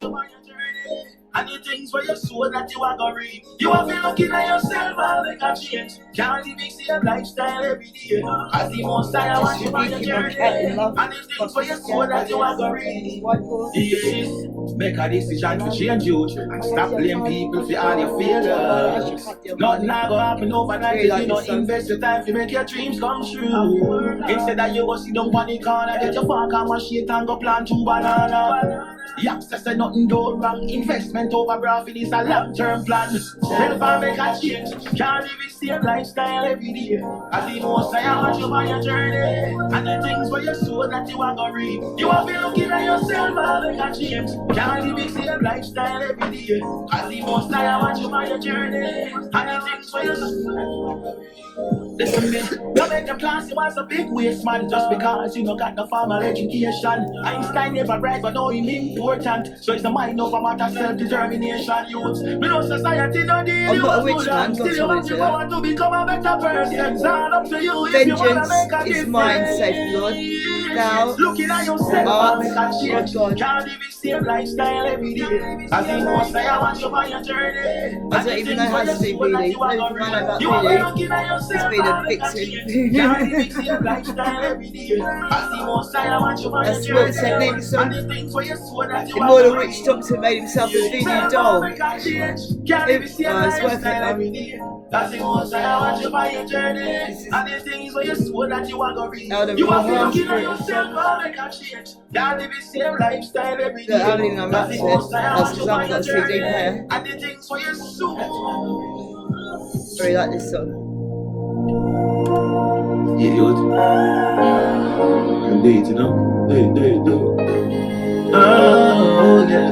you on your journey. And the things for your soul that you are gonna read. You have been looking at yourself and make a change. Can't live the same lifestyle every day. As the most I want you on your journey. And the things for your soul that you are gonna read. Yes. Make a decision to change you and stop blaming people for all your failures. Nothing not gonna happen overnight if you don't invest your time to make your dreams come true. Instead of you go sit down on the corner, get your fuck on my shit and go plant 2 banana. Youngsters say nothing do wrong. Investment over profit is a long-term plan. Help and make a change. Can't live the same lifestyle every day. As the most I want you on your journey. And the things for your soul that you are gonna read. You have been looking at yourself and make a change. Can't live the same lifestyle every day. As the most I want you on your journey. And the things for your soul. Listen, me, you make the plans, you want a big waste, man. Just because you don't got no formal education. Einstein never read, but know him important. So it's the mind over matter, self-determination, youths. We know society no deal, you want to learn. Still you want to become a better person. It's all up to you if you want to make a difference. Vengeance is mine, saith the Lord. Thou looking at yourself, make a change. Can't live the same lifestyle every day. As the most I want you on your journey. I don't even know how to do really. I don't even know about really. It's been a victim. That's what the technique song. The more the witch doctor made himself a voodoo doll. It's worth it, man. That's the most I want you by your journey. And the things for your soul that you are going to read. You have been looking at yourself and make a change. Can't live the same lifestyle every day. I don't even know that's it. That's because I haven't got a CD player. And the things for your soul. I really like this song. Idiot. And do it, you know? Do it. Oh, yeah.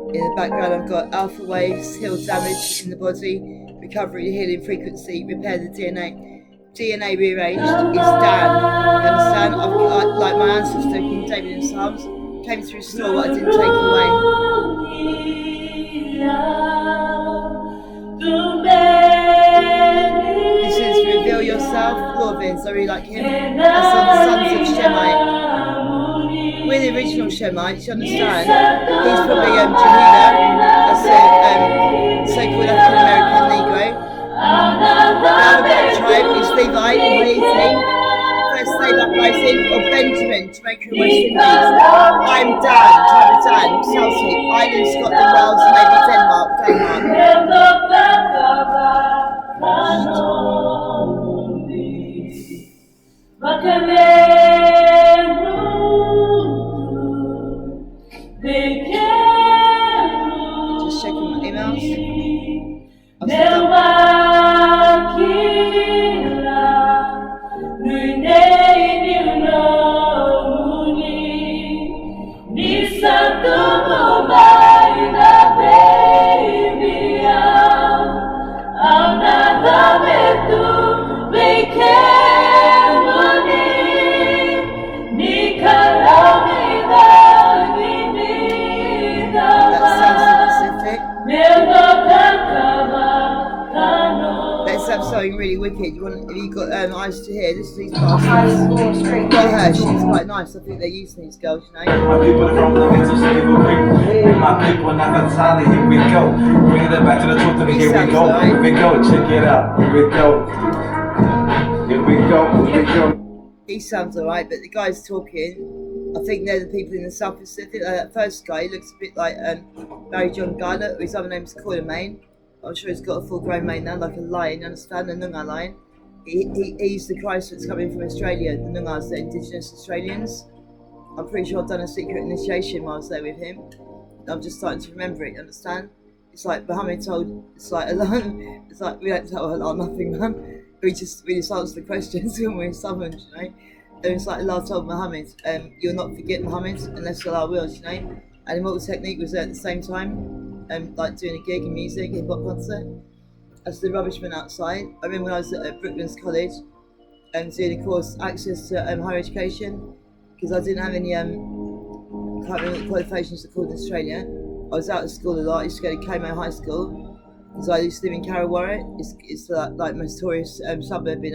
In the background, I've got alpha waves, heal damage in the body, recovery, healing frequency, repair the DNA. DNA rearranged is Dan. You understand? I've got, like my ancestor, King David in Psalms, came to restore what I didn't take away. This is Reveal Yourself, Lorvins, I really like him. That's on the Sons of Shemite. We're the original Shemites, you understand? He's probably Jehuda, that's a so-called African American Negro. The Alabama tribe is Levite in Haiti. First slave uprising of Benjamin, Jamaica and West Indies. I'm Dan, tribe of Dan, Celtic, Ireland, Scotland, Wales, maybe Denmark. Just checking my emails. Something really wicked. Have you got eyes to hear? This is these bastards. Got her. She's quite nice. I think they're using these girls, you know. My people from the mental slavery. My people not entirely. Here we go. Bring it back to the truth. Here we go. Here we go. Check it out. Here we go. Here we go. Here we go. He sounds alright, but the guy's talking. I think they're the people in the South Pacific. That first guy, he looks a bit like Barry John Garner. His other name's KKULUMINATI. I'm sure he's got a full-grown mane now, like a lion, you understand? A Noongar lion. He's the Christ that's coming from Australia. The Noongars, the indigenous Australians. I'm pretty sure I've done a secret initiation while I was there with him. I'm just starting to remember it, you understand? It's like Muhammad told, it's like we don't tell Allah nothing, man. We just answer the questions when we're summoned, you know? And it's like Allah told Muhammad, you'll not forget Muhammad unless Allah wills, you know? And Immortal Technique was there at the same time. Like doing a gig in music, hip hop concert. As the rubbishman outside. I remember when I was at Brooklands College doing a course access to higher education because I didn't have any can't remember what the qualifications are called in Australia. I was out of school a lot. I used to go to Como High School because I used to live in Carrawarra. It's like most tourist suburb in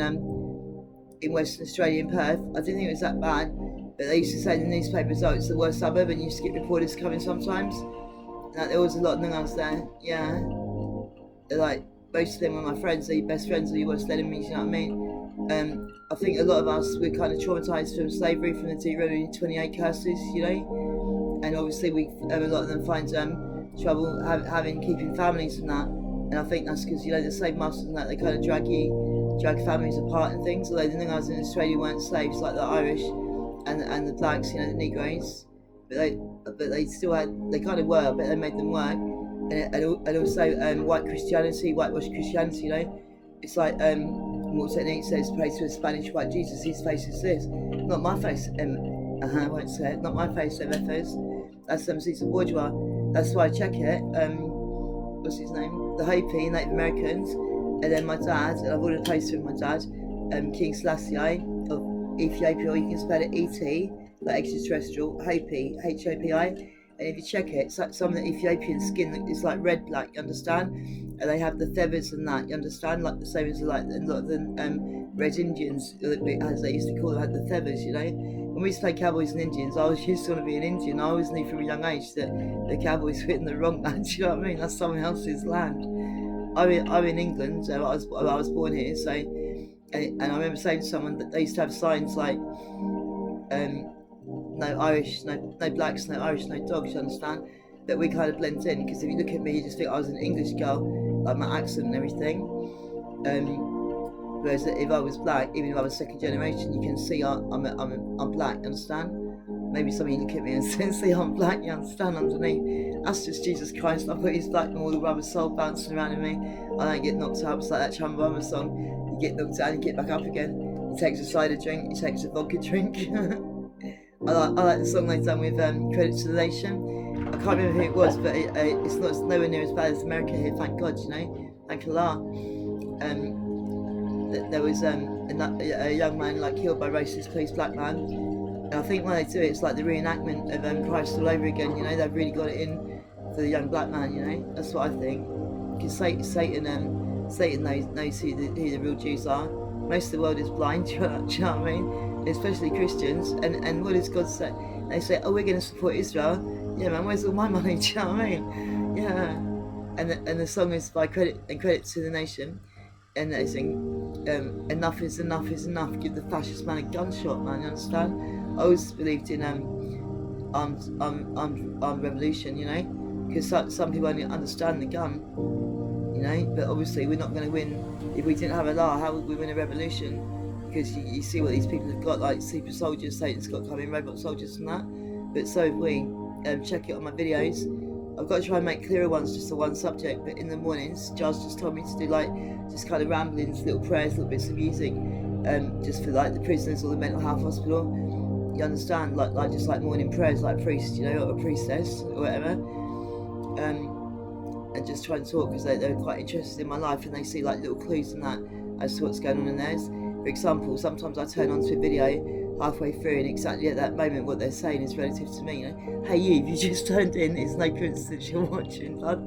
in Western Australia, in Perth. I didn't think it was that bad, but they used to say in the newspapers, oh, it's the worst suburb, and you used to get reporters coming sometimes. Like, there was a lot of nungas there, yeah. They're like, most of them were my friends, they're best friends, or you were telling me, you know what I mean? I think a lot of us, we're kind of traumatised from slavery, from the Deuteronomy 28 curses, you know? And obviously a lot of them find trouble keeping families and that. And I think that's because, you know, the slave masters and that, they kind of drag families apart and things. Although the niggas in Australia weren't slaves, like the Irish and the blacks, you know, the Negroes. But they still they kind of were, but they made them work. And also whitewashed Christianity, you know. It's like, more technique says, pray to a Spanish white Jesus, his face is this. Not my face, I won't say it, not my face, MFOs. That's Caesar Bourgeois. That's why I check it. What's his name? The Hopi, Native Americans. And then my dad, and I've ordered a place with my dad, King Selassie of Ethiopia, or you can spell it E-T, like extraterrestrial, Hopi, H-O-P-I. And if you check it, it's like some of the Ethiopian skin is like red-black, you understand? And they have the feathers and that, you understand? Like the same as like a lot of the Red Indians, as they used to call them, had the feathers, you know? When we used to play cowboys and Indians, I was used to want to be an Indian. I always knew from a young age that the cowboys were in the wrong land, do you know what I mean? That's someone else's land. I'm in England, so I was born here, so... And I remember saying to someone that they used to have signs like... no Irish, no blacks, no Irish, no dogs, you understand? That we kind of blend in, because if you look at me, you just think I was an English girl, like my accent and everything. Whereas if I was black, even if I was second generation, you can see I'm black, you understand? Maybe some of you look at me and say I'm black, you understand, underneath. That's just Jesus Christ. I've got his black and all the rubber soul bouncing around in me. I don't get knocked out. It's like that Chumbawamba song. You get knocked out and you get back up again. He takes a cider drink, he takes a vodka drink. I like the song they've done with Credit to the Nation. I can't remember who it was, but it's nowhere near as bad as America here, thank God, you know, thank Allah. There was a young man like killed by racist police, black man, and I think when they do it, it's like the reenactment of Christ all over again, you know. They've really got it in for the young black man, you know. That's what I think, because Satan knows who the real Jews are. Most of the world is blind, do you know what I mean? Especially Christians. And what does God say? They say, oh, we're going to support Israel. Yeah, man, where's all my money? Do you know what I mean? Yeah. And the song is by Credit to the Nation. And they sing, enough is enough is enough. Give the fascist man a gunshot, man, you understand? I always believed in armed revolution, you know? Because some people only understand the gun, you know? But obviously we're not going to win. If we didn't have Allah, how would we win a revolution? Because you see what these people have got, like super soldiers, Satan's got coming, robot soldiers and that. But so have we. Check it on my videos. I've got to try and make clearer ones, just the one subject, but in the mornings, Giles just told me to do like, just kind of ramblings, little prayers, little bits of music, just for like the prisoners or the mental health hospital. You understand? Like just like morning prayers, like priest, you know, or a priestess, or whatever. And just try and talk, because they're quite interested in my life, and they see like little clues and that as to what's going on in theirs. For example, sometimes I turn onto a video halfway through, and exactly at that moment what they're saying is relative to me, you know. Hey you just turned in, it's no coincidence you're watching, bud.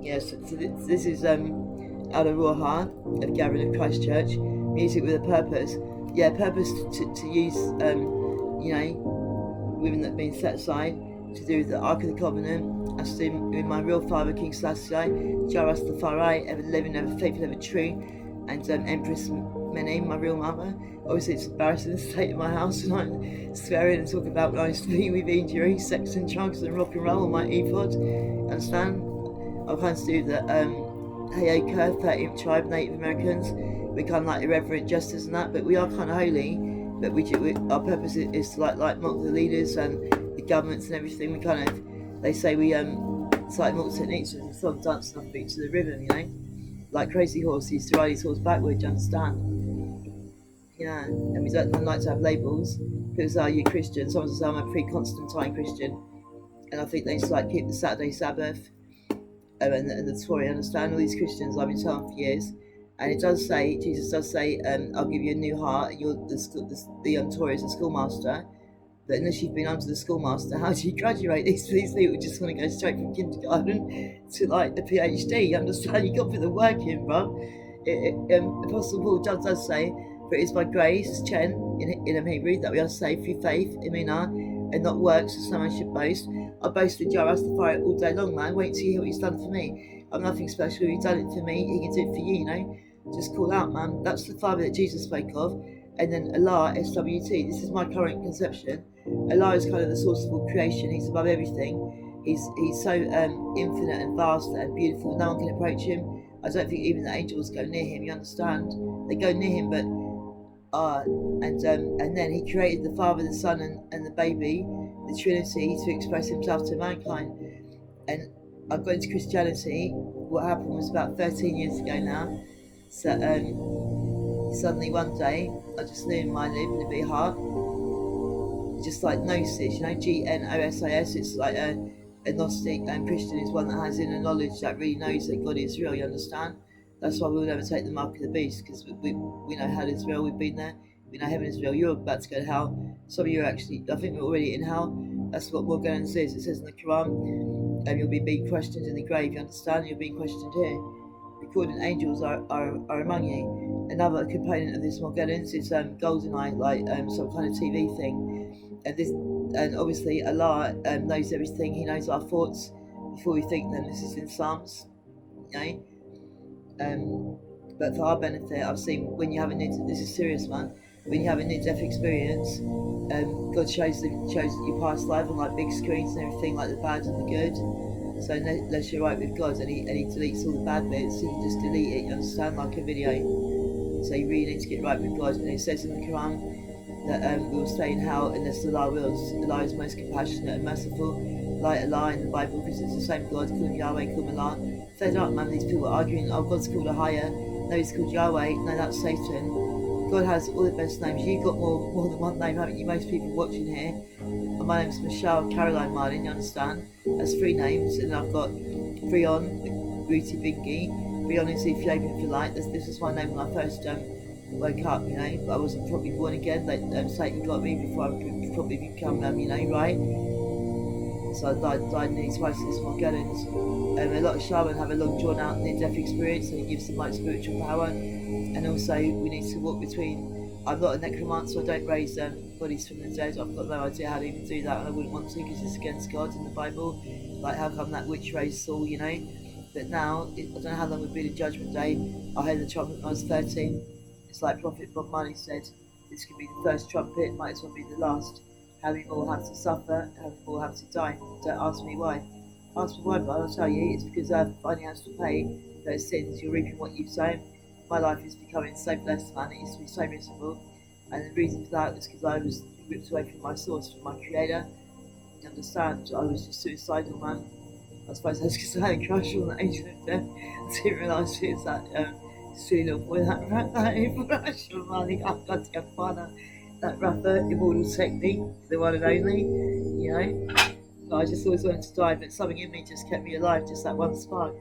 Yes, yeah, so this is Al Roha of Gathering at Christchurch, music with a purpose. Yeah, purpose to use, you know, women that have been set aside, to do with the Ark of the Covenant, as to with my real father, King Selassie, Jah Rastafari, ever living, ever faithful, ever true, and Empress Mene, my real mother. Obviously it's embarrassing to stay in my house and I'm swearing and talking about when I used to be with injury, sex and drugs and rock and roll on my ePod. Understand? I've kind of do the Heyoka, 13th tribe, Native Americans. We're kind of like irreverent justice and that, but we are kind of holy. But our purpose is to like mock the leaders and the governments and everything. We kind of, they say we it's like mock techniques with the song, dance and beat to the rhythm, you know. Like Crazy Horse, he used to ride his horse backwards, you understand? Yeah, and we don't like to have labels. People say, are you Christian? Someone says, I'm a pre-Constantine Christian. And I think they used to like keep the Saturday Sabbath and the Torah, understand? All these Christians I've been telling for years. And it does say, Jesus does say, I'll give you a new heart, and you're the Torah is a schoolmaster. But unless you've been under the schoolmaster, how do you graduate? These people just want to go straight from kindergarten to like a PhD, you understand? You've got to put the work in, bro. Apostle Paul does say, For it is by grace, Chen, in Hebrew, that we are saved through faith, Imina, and not works, as someone should boast. I boast in Jah Rastafari all day long, man. Wait till you hear what he's done for me. I'm nothing special. He's done it for me. He can do it for you, you know. Just call out, man. That's the Father that Jesus spoke of. And then Allah, SWT. This is my current conception. Allah is kind of the source of all creation. He's above everything. He's so infinite and vast and beautiful. No one can approach him. I don't think even the angels go near him. You understand? They go near him, but and then he created the Father, the Son, and the baby, the Trinity, to express himself to mankind. And I've got into Christianity. What happened was about 13 years ago now. So suddenly one day, I just knew in my living heart, just like Gnosis, you know, Gnosis. It's like a Gnostic and Christian is one that has inner knowledge, that really knows that God is real. You understand? That's why we'll never take the mark of the beast, because we know hell is real. We've been there. We know heaven is real. You're about to go to hell. Some of you are actually, I think we're already in hell. That's what Morgan says. It says in the Quran, you'll be being questioned in the grave. You understand? You're being questioned here. Recording angels are among you. Another component of this Morgellons is GoldenEye, like some kind of TV thing. And obviously Allah knows everything. He knows our thoughts before we think them. This is in Psalms, you know. But for our benefit, I've seen when you have a this is serious, man. When you have a near-death experience, God shows your past life on like big screens and everything, like the bad and the good. So unless you're right with God and he deletes all the bad bits, he can just delete it. You understand, like a video. So you really need to get right with God. And it says in the Quran that we will stay in hell unless Allah wills. Allah is most compassionate and merciful. Like Allah in the Bible, because it's the same God. Call him Yahweh, call him Allah. Fed up, man. These people are arguing. Oh, God's called a higher. No, he's called Yahweh. No, that's Satan. God has all the best names. You've got more than one name, haven't you? Most people watching here. And my name's Michelle Caroline Marlin, you understand? That's 3 names. And I've got Freon, Ruti Bingi. Freon is Ethiopian for light. This was my name when I first woke up, you know. I wasn't probably born again. Satan got me before I probably become, you know, right? So I died nearly twice in this Morgellons. A lot of shaman have a long drawn out near-death experience, and it gives them like spiritual power. And also we need to walk between, I'm not a necromancer, I don't raise bodies from the dead. I've got no idea how to even do that, and I wouldn't want to because it's against God in the Bible. Like how come that witch raised Saul, you know? But now, I don't know how long would be the Judgment Day. I heard the trumpet when I was 13. It's like Prophet Bob Marley said, this could be the first trumpet, might as well be the last. How many more have to suffer, how many more have to die? Don't ask me why. Ask me why, but I'll tell you, it's because finally has to pay those sins. You're reaping what you've sown. My life is becoming so blessed, man. It used to be so miserable. And the reason for that was because I was ripped away from my source, from my creator. You understand? I was just suicidal, man. I suppose that's because I had a crush on the angel of death. I didn't realise it was that silly little boy that ran that impression, man. I've got to find that rapper, immortal technique, the one and only, you know. But I just always wanted to die, but something in me just kept me alive, just that one spark.